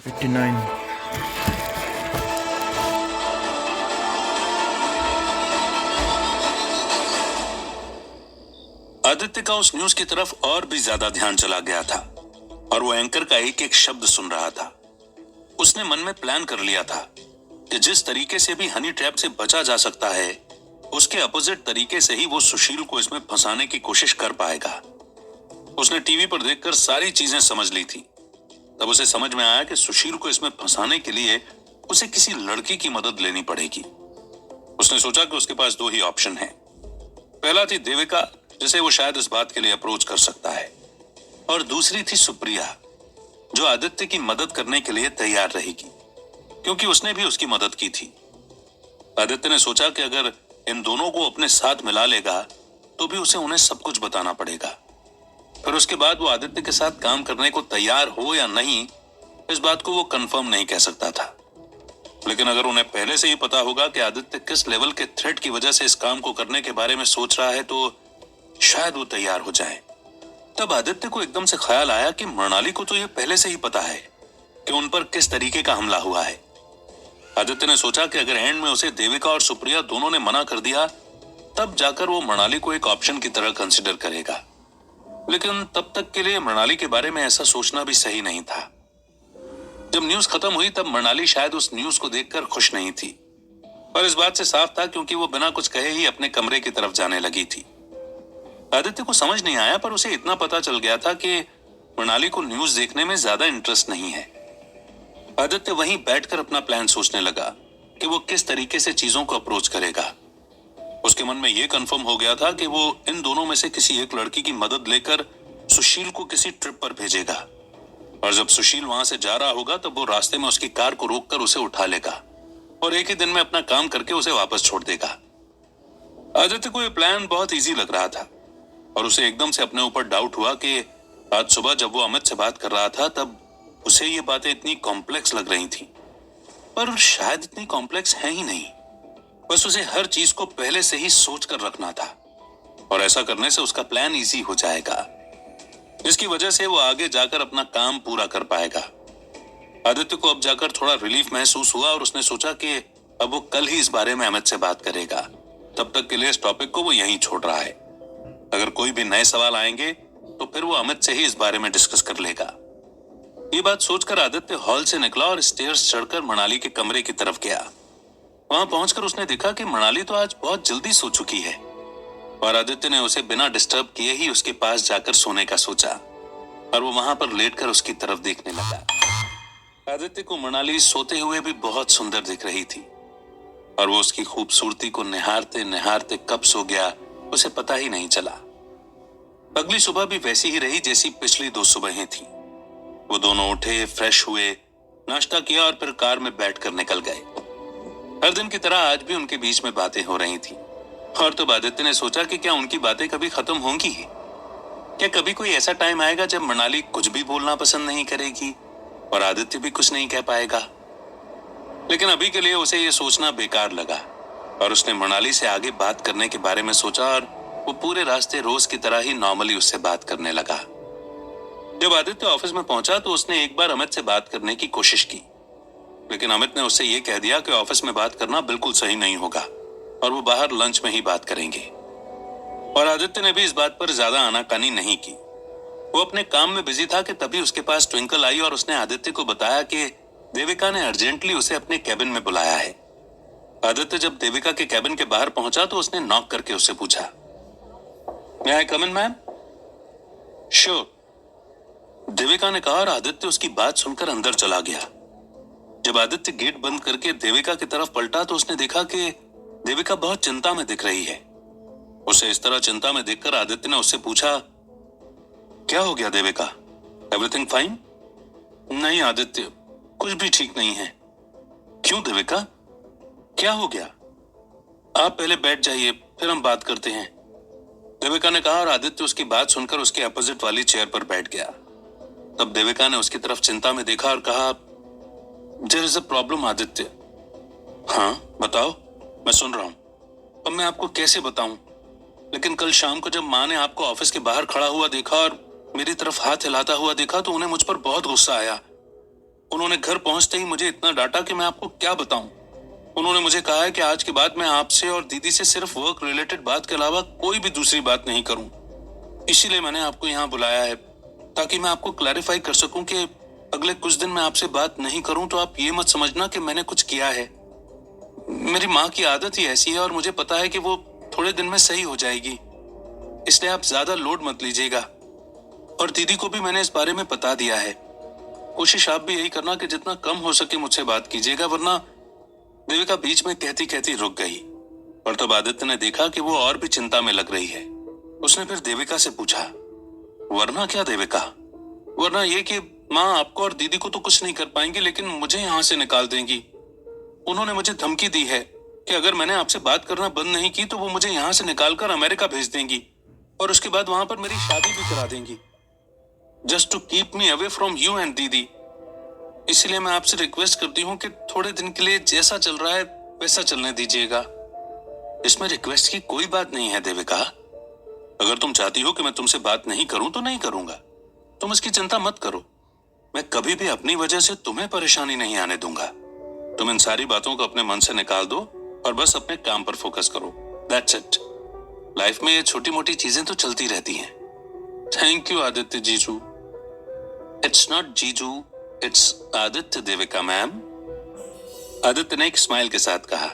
59. आदित्य का उस न्यूज की तरफ और भी ज्यादा ध्यान चला गया था और वो एंकर का एक एक शब्द सुन रहा था। उसने मन में प्लान कर लिया था कि जिस तरीके से भी हनी ट्रैप से बचा जा सकता है, उसके अपोजिट तरीके से ही वो सुशील को इसमें फंसाने की कोशिश कर पाएगा। उसने टीवी पर देखकर सारी चीजें समझ ली थी। तब उसे समझ में आया कि सुशील को इसमें फंसाने के लिए उसे किसी लड़की की मदद लेनी पड़ेगी। उसने सोचा कि उसके पास दो ही ऑप्शन हैं। पहला थी देविका, जिसे वो शायद इस बात के लिए अप्रोच कर सकता है, और दूसरी थी सुप्रिया, जो आदित्य की मदद करने के लिए तैयार रहेगी, क्योंकि उसने भी उसकी मदद की थी। आदित्य ने सोचा कि अगर इन दोनों को अपने साथ मिला लेगा तो भी उसे उन्हें सब कुछ बताना पड़ेगा। फिर उसके बाद वो आदित्य के साथ काम करने को तैयार हो या नहीं, इस बात को वो कंफर्म नहीं कह सकता था। लेकिन अगर उन्हें पहले से ही पता होगा कि आदित्य किस लेवल के थ्रेट की वजह से इस काम को करने के बारे में सोच रहा है, तो शायद वो तैयार हो जाए। तब आदित्य को एकदम से ख्याल आया कि मृणाली को तो ये पहले से ही पता है कि उन पर किस तरीके का हमला हुआ है। आदित्य ने सोचा कि अगर एंड में उसे देविका और सुप्रिया दोनों ने मना कर दिया, तब जाकर वो मृणाली को एक ऑप्शन की तरह कंसिडर करेगा। लेकिन तब तक के लिए मृणाली के बारे में ऐसा सोचना भी सही नहीं था। जब न्यूज खत्म हुई तब मृणाली शायद उस न्यूज को देखकर खुश नहीं थी, और इस बात से साफ था क्योंकि वो बिना कुछ कहे ही अपने कमरे की तरफ जाने लगी थी। आदित्य को समझ नहीं आया, पर उसे इतना पता चल गया था कि मृणाली को न्यूज देखने में ज्यादा इंटरेस्ट नहीं है। आदित्य वहीं बैठकर अपना प्लान सोचने लगा कि वो किस तरीके से चीजों को अप्रोच करेगा। उसके मन में यह कंफर्म हो गया था कि वो इन दोनों में से किसी एक लड़की की मदद लेकर सुशील को किसी ट्रिप पर भेजेगा, और जब सुशील वहां से जा रहा होगा तब वो रास्ते में उसकी कार को रोककर उसे उठा लेगा और एक ही दिन में अपना काम करके उसे वापस छोड़ देगा। आदित्य को यह प्लान बहुत इजी लग रहा था, और उसे एकदम से अपने ऊपर डाउट हुआ कि आज सुबह जब वो अमित से बात कर रहा था तब उसे ये बातें इतनी कॉम्प्लेक्स लग रही थी, पर शायद इतनी कॉम्प्लेक्स है ही नहीं। बस उसे हर चीज को पहले से ही सोच कर रखना था, और ऐसा करने से उसका प्लान इजी हो जाएगा, जिसकी वजह से वो आगे जाकर अपना काम पूरा कर पाएगा। आदित्य को अब जाकर थोड़ा रिलीफ महसूस हुआ, और उसने सोचा कि अब वो कल ही इस बारे में अमित से बात करेगा। तब तक के लिए इस टॉपिक को वो यहीं छोड़ रहा है। अगर कोई भी नए सवाल आएंगे तो फिर वो अमित से ही इस बारे में डिस्कस कर लेगा। ये बात सोचकर आदित्य हॉल से निकला और स्टेयर्स चढ़कर मृणाली के कमरे की तरफ गया। वहां पहुंचकर उसने देखा कि मृणाली तो आज बहुत जल्दी सो चुकी है, और आदित्य ने उसे बिना डिस्टर्ब किए ही उसके पास जाकर सोने का सोचा, और वो वहां पर लेटकर उसकी तरफ देखने लगा। आदित्य को मृणाली सोते हुए भी बहुत सुंदर दिख रही थी, और वो उसकी खूबसूरती को निहारते निहारते कब सो गया उसे पता ही नहीं चला। अगली सुबह भी वैसी ही रही जैसी पिछली दो सुबहें थी। वो दोनों उठे, फ्रेश हुए, नाश्ता किया और फिर कार में बैठकर निकल गए। हर दिन की तरह आज भी उनके बीच में बातें हो रही थी, और तो आदित्य ने सोचा कि क्या उनकी बातें कभी खत्म होंगी? क्या कभी कोई ऐसा टाइम आएगा जब मृणाली कुछ भी बोलना पसंद नहीं करेगी और आदित्य भी कुछ नहीं कह पाएगा? लेकिन अभी के लिए उसे यह सोचना बेकार लगा, और उसने मृणाली से आगे बात करने के बारे में सोचा, और वो पूरे रास्ते रोज की तरह ही नॉर्मली उससे बात करने लगा। जब आदित्य ऑफिस में पहुंचा तो उसने एक बार अमित से बात करने की कोशिश की, लेकिन अमित ने उससे यह कह दिया कि ऑफिस में बात करना बिल्कुल सही नहीं होगा और वो बाहर लंच में ही बात करेंगे। और आदित्य ने भी इस बात पर ज्यादा आनाकानी नहीं की। वो अपने काम में बिजी था कि तभी उसके पास ट्विंकल आई और उसने आदित्य को बताया कि देविका ने अर्जेंटली उसे अपने कैबिन में बुलाया है। आदित्य जब देविका के कैबिन के बाहर पहुंचा तो उसने नॉक करके उससे पूछा, "May I come in, ma'am?" "Sure," Devika ने कहा, और आदित्य उसकी बात सुनकर अंदर चला गया। जब आदित्य गेट बंद करके देविका की तरफ पलटा तो उसने देखा कि देविका बहुत चिंता में दिख रही है। उसे इस तरह चिंता में देखकर आदित्य ने उससे पूछा, "क्या हो गया देविका? Everything fine?" "नहीं आदित्य, कुछ भी ठीक नहीं है." "क्यों देविका? क्या हो गया?" "आप पहले बैठ जाइए, फिर हम बात करते हैं," देविका ने कहा, और आदित्य उसकी बात सुनकर उसके अपोजिट वाली चेयर पर बैठ गया। तब देविका ने उसकी तरफ चिंता में देखा और कहा, "there is a problem Aditya." "हाँ बताओ, मैं सुन रहा हूं। अब मैं आपको कैसे बताऊं, लेकिन कल शाम को जब माँ ने आपको ऑफिस के बाहर खड़ा हुआ देखा और मेरी तरफ हाथ हिलाता हुआ देखा तो उन्हें मुझ पर बहुत गुस्सा आया। उन्होंने घर पहुंचते ही मुझे इतना डांटा कि मैं आपको क्या बताऊं। उन्होंने मुझे कहा है कि आज के बाद मैं आपसे और दीदी से सिर्फ वर्क रिलेटेड बात के अलावा कोई भी दूसरी बात नहीं करूं। इसीलिए मैंने आपको यहाँ बुलाया है, ताकि मैं आपको क्लैरिफाई कर सकूं कि अगले कुछ दिन मैं आपसे बात नहीं करूं तो आप ये मत समझना कि मैंने कुछ किया है। मेरी माँ की आदत ही ऐसी है और मुझे पता है कि वो थोड़े दिन में सही हो जाएगी, इसलिए आप ज्यादा लोड मत लीजिएगा। और दीदी को भी मैंने इस बारे में बता दिया है। कोशिश आप भी यही करना कि जितना कम हो सके मुझसे बात कीजिएगा, वरना। देविका बीच में कहती कहती रुक गई और तब आदित्य ने देखा कि वो और भी चिंता में लग रही है। उसने फिर देविका से पूछा, वरना क्या देविका? वरना ये कि माँ आपको और दीदी को तो कुछ नहीं कर पाएंगी, लेकिन मुझे यहाँ से निकाल देंगी। उन्होंने मुझे धमकी दी है कि अगर मैंने आपसे बात करना बंद नहीं की तो वो मुझे यहाँ से निकालकर अमेरिका भेज देंगी और उसके बाद वहां पर मेरी शादी भी करा देंगी, just to keep me away from you and दीदी। इसलिए मैं आपसे रिक्वेस्ट करती हूँ कि थोड़े दिन के लिए जैसा चल रहा है वैसा चलने दीजिएगा। इसमें रिक्वेस्ट की कोई बात नहीं है देविका। अगर तुम चाहती हो कि मैं तुमसे बात नहीं करूं तो नहीं करूंगा, तुम इसकी चिंता मत करो। मैं कभी भी अपनी वजह से तुम्हें परेशानी नहीं आने दूंगा। तुम इन सारी बातों को अपने मन से निकाल दो और बस अपने काम पर फोकस करो। That's it. लाइफ में ये छोटी मोटी चीजें तो चलती रहती हैं। थैंक यू आदित्य जीजू। इट्स नॉट जीजू, इट्स आदित्य देविका मैम। आदित्य ने एक स्माइल के साथ कहा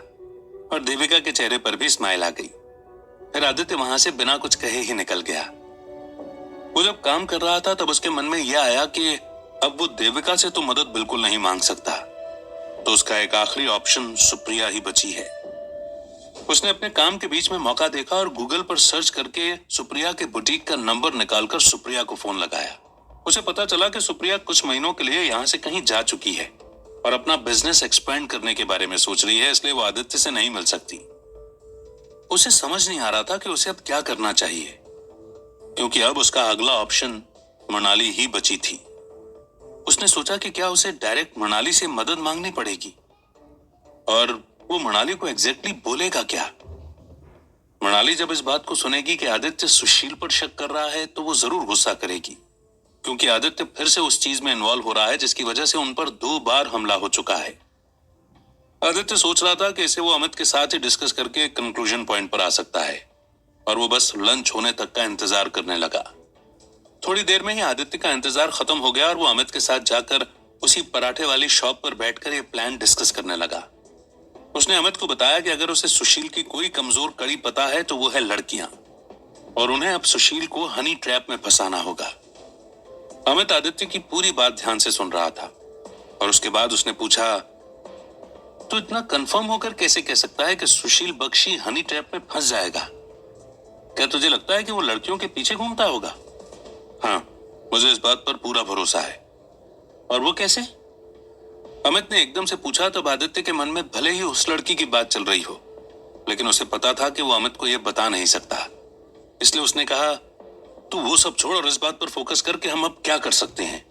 और देविका के चेहरे पर भी स्माइल आ गई। फिर आदित्य वहां से बिना कुछ कहे ही निकल गया। वो जब काम कर रहा था तब उसके मन में यह आया कि अब वो देविका से तो मदद बिल्कुल नहीं मांग सकता, तो उसका एक आखिरी ऑप्शन सुप्रिया ही बची है। उसने अपने काम के बीच में मौका देखा और गूगल पर सर्च करके सुप्रिया के बुटीक का नंबर निकालकर सुप्रिया को फोन लगाया। उसे पता चला कि सुप्रिया कुछ महीनों के लिए यहाँ से कहीं जा चुकी है और अपना बिजनेस एक्सपेंड करने के बारे में सोच रही है, इसलिए वो आदित्य से नहीं मिल सकती। उसे समझ नहीं आ रहा था कि उसे अब क्या करना चाहिए, क्योंकि अब उसका अगला ऑप्शन मनाली ही बची थी। उसने सोचा कि क्या उसे डायरेक्ट मनाली से मदद मांगनी पड़ेगी, और वो मनाली को एग्जैक्टली बोलेगा क्या। मनाली जब इस बात को सुनेगी कि आदित्य सुशील पर शक कर रहा है तो वो जरूर गुस्सा करेगी, क्योंकि आदित्य फिर से उस चीज में इन्वॉल्व हो रहा है जिसकी वजह से उन पर 2 बार हमला हो चुका है। आदित्य सोच रहा था कि इसे वो अमित के साथ ही डिस्कस करके कंक्लूजन पॉइंट पर आ सकता है, और वो बस लंच होने तक का इंतजार करने लगा। थोड़ी देर में ही आदित्य का इंतजार खत्म हो गया और वो अमित के साथ जाकर उसी पराठे वाली शॉप पर बैठकर ये प्लान डिस्कस करने लगा। उसने अमित को बताया कि अगर उसे सुशील की कोई कमजोर कड़ी पता है तो वो है लड़कियां, और उन्हें अब सुशील को हनी ट्रैप में फंसाना होगा। अमित आदित्य की पूरी बात ध्यान से सुन रहा था और उसके बाद उसने पूछा, तो इतना कंफर्म होकर कैसे कह सकता है कि सुशील बख्शी हनी ट्रैप में फंस जाएगा? क्या तुझे लगता है कि वो लड़कियों के पीछे घूमता होगा? हाँ, मुझे इस बात पर पूरा भरोसा है। और वो कैसे? अमित ने एकदम से पूछा। तब आदित्य के मन में भले ही उस लड़की की बात चल रही हो, लेकिन उसे पता था कि वो अमित को यह बता नहीं सकता, इसलिए उसने कहा, तू वो सब छोड़ और इस बात पर फोकस कर कि हम अब क्या कर सकते हैं।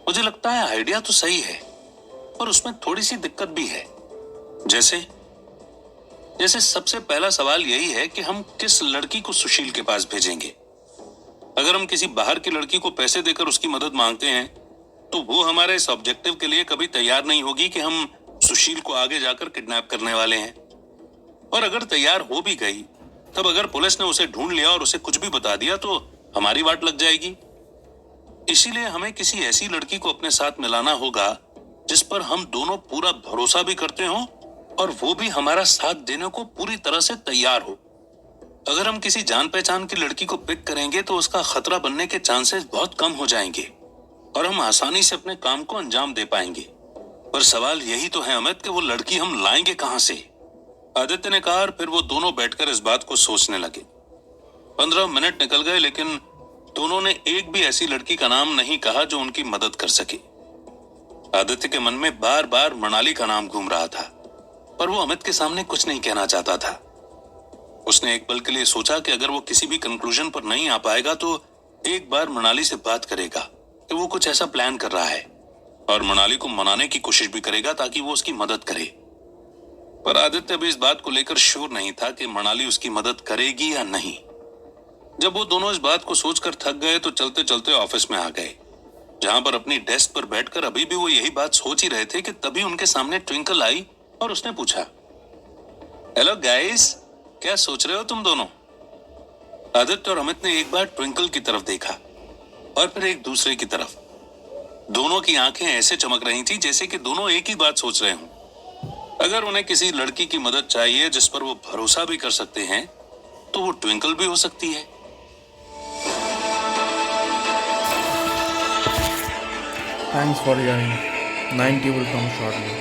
मुझे लगता है आइडिया तो सही है, पर उसमें थोड़ी सी दिक्कत भी है। जैसे जैसे सबसे पहला सवाल यही है कि हम किस लड़की को सुशील के पास भेजेंगे। अगर हम किसी बाहर की लड़की को पैसे देकर उसकी मदद मांगते हैं तो वो हमारे इस ऑब्जेक्टिव के लिए कभी तैयार नहीं होगी कि हम सुशील को आगे जाकर किडनैप करने वाले हैं। और अगर तैयार हो भी गई, तब अगर पुलिस ने उसे ढूंढ लिया और उसे कुछ भी बता दिया तो हमारी वाट लग जाएगी। इसीलिए हमें किसी ऐसी लड़की को अपने साथ मिलाना होगा जिस पर हम दोनों पूरा भरोसा भी करते हो और वो भी हमारा साथ देने को पूरी तरह से तैयार हो। अगर हम किसी जान पहचान की लड़की को पिक करेंगे तो उसका खतरा बनने के चांसेस बहुत कम हो जाएंगे और हम आसानी से अपने काम को अंजाम दे पाएंगे। पर सवाल यही तो है अमित कि वो लड़की हम लाएंगे कहां से? आदित्य ने कहा। और फिर वो दोनों बैठकर इस बात को सोचने लगे। 15 मिनट निकल गए, लेकिन दोनों ने एक भी ऐसी लड़की का नाम नहीं कहा जो उनकी मदद कर सके। आदित्य के मन में बार बार मनाली का नाम घूम रहा था, पर वो अमित के सामने कुछ नहीं कहना चाहता था। उसने एक पल के लिए सोचा कि अगर वो किसी भी कंक्लूजन पर नहीं आ पाएगा तो एक बार मनाली से बात करेगा कि वो कुछ ऐसा प्लान कर रहा है, और मनाली को मनाने की कोशिश भी करेगा ताकि वो उसकी मदद करे। पर आदित्य भी इस बात को लेकर श्योर नहीं था कि मनाली उसकी मदद करेगी या नहीं। जब वो दोनों इस बात को सोचकर थक गए तो चलते चलते ऑफिस में आ गए, जहां पर अपनी डेस्क पर बैठकर अभी भी वो यही बात सोच ही रहे थे कि तभी उनके सामने ट्विंकल आई और उसने पूछा, हेलो गाइस, क्या सोच रहे हो तुम दोनों? आदित्य और अमित ने एक बार ट्विंकल की तरफ देखा और फिर एक दूसरे की तरफ। दोनों की आंखें ऐसे चमक रही थी जैसे कि दोनों एक ही बात सोच रहे हों। अगर उन्हें किसी लड़की की मदद चाहिए जिस पर वो भरोसा भी कर सकते हैं, तो वो ट्विंकल भी हो सकती है। Thanks for hearing. 90 will come shortly.